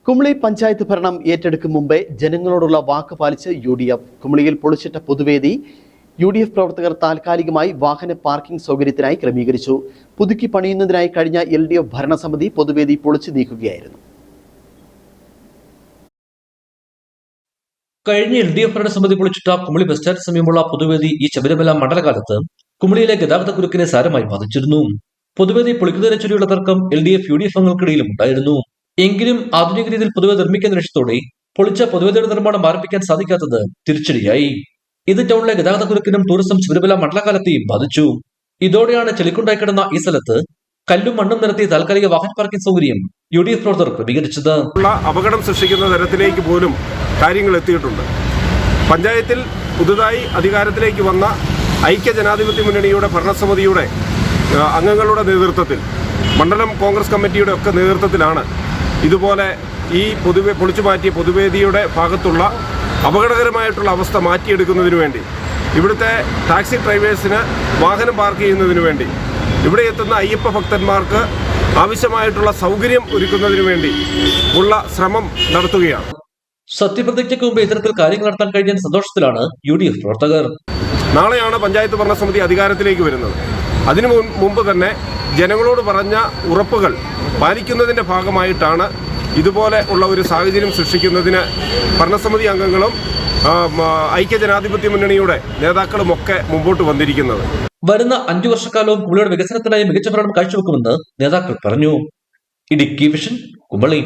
കുമളി പഞ്ചായത്ത് ഭരണം ഏറ്റെടുക്കും മുമ്പേ ജനങ്ങളോടുള്ള വാക്ക് പാലിച്ച് UDF. കുമളിയിൽ പൊളിച്ചിട്ട പൊതുവേദി UDF പ്രവർത്തകർ താൽക്കാലികമായി വാഹന പാർക്കിംഗ് സൗകര്യത്തിനായി ക്രമീകരിച്ചു. പുതുക്കി പണിയുന്നതിനായി കഴിഞ്ഞ LDF ഭരണസമിതി പൊതുവേദി പൊളിച്ചു നീക്കുകയായിരുന്നു. കഴിഞ്ഞ LDF ഭരണസമിതി പൊളിച്ചിട്ട കുമളി ബസ് സ്റ്റാൻഡ് സമീപമുള്ള പൊതുവേദി ഈ ശബരിമല മണ്ഡലകാലത്ത് കുമളിയിലെ ഗതാഗത കുരുക്കിനെ സാരമായി ബാധിച്ചിരുന്നു. പൊതുവേദി പൊളിക്കുന്നതിനെ ചൊല്ലിയുള്ള തർക്കം LDF UDF അംഗങ്ങൾക്കിടയിലും ഉണ്ടായിരുന്നു. എങ്കിലും ആധുനിക രീതിയിൽ പൊതുവേദി നിർമ്മിക്കുന്ന ലക്ഷ്യത്തോടെ പൊളിച്ച പൊതുവേദിയുടെ നിർമ്മാണം ആരംഭിക്കാൻ സാധിക്കാത്തത് തിരിച്ചടിയായി. ഇത് ടൗണിലെ ഗതാഗത കുരുക്കിനും ടൂറിസം ശബരിമല മണ്ഡലകാലത്തെയും ബാധിച്ചു. ഇതോടെയാണ് ചെളിക്കുണ്ടായി കിടന്ന ഈ സ്ഥലത്ത് കല്ലും മണ്ണും നിരത്തി താൽക്കാലിക വാഹന പാർക്കിംഗ് സൗകര്യം UDF പ്രവർത്തകർ ക്രമീകരിച്ചത്. അപകടം സൃഷ്ടിക്കുന്ന തരത്തിലേക്ക് പോലും കാര്യങ്ങൾ എത്തിയിട്ടുണ്ട്. പഞ്ചായത്തിൽ പുതുതായി അധികാരത്തിലേക്ക് വന്ന ഐക്യ ജനാധിപത്യ മുന്നണിയുടെ ഭരണസമിതിയുടെ അംഗങ്ങളുടെ നേതൃത്വത്തിൽ, മണ്ഡലം കോൺഗ്രസ് കമ്മിറ്റിയുടെ ഒക്കെ നേതൃത്വത്തിലാണ് ഇതുപോലെ ഈ പൊളിച്ചു മാറ്റിയ പൊതുവേദിയുടെ ഭാഗത്തുള്ള അപകടകരമായിട്ടുള്ള അവസ്ഥ മാറ്റിയെടുക്കുന്നതിന് വേണ്ടി, ഇവിടുത്തെ ടാക്സി ഡ്രൈവേഴ്സിന് വാഹനം പാർക്ക് ചെയ്യുന്നതിന് വേണ്ടി, ഇവിടെ എത്തുന്ന അയ്യപ്പ ഭക്തന്മാർക്ക് ആവശ്യമായിട്ടുള്ള സൗകര്യം ഒരുക്കുന്നതിന് വേണ്ടി ഉള്ള ശ്രമം നടത്തുകയാണ്. സത്യപ്രതിജ്ഞയ്ക്ക് മുമ്പ് ഇത്തരത്തിൽ കാര്യങ്ങൾ നടത്താൻ കഴിഞ്ഞ സന്തോഷത്തിലാണ് UDF പ്രവർത്തകർ. നാളെയാണ് പഞ്ചായത്ത് ഭരണസമിതി അധികാരത്തിലേക്ക് വരുന്നത്. അതിനു മുമ്പ് തന്നെ ജനങ്ങളോട് പറഞ്ഞ ഉറപ്പുകൾ പാലിക്കുന്നതിൻ്റെ ഭാഗമായിട്ടാണ് ഇതുപോലെ ഉള്ള ഒരു സാഹചര്യം സൃഷ്ടിക്കുന്നതിന് ഭരണസമിതി അംഗങ്ങളും ഐക്യ ജനാധിപത്യ മുന്നണിയുടെ നേതാക്കളുമൊക്കെ മുമ്പോട്ട് വന്നിരിക്കുന്നത്. വരുന്ന 5 വർഷക്കാലവും കുമളിയുടെ വികസനത്തിനായി മികച്ച ഭരണം കാഴ്ചവെക്കുമെന്ന് നേതാക്കൾ പറഞ്ഞു. ഇടുക്കി വിഷൻ, കുമളി.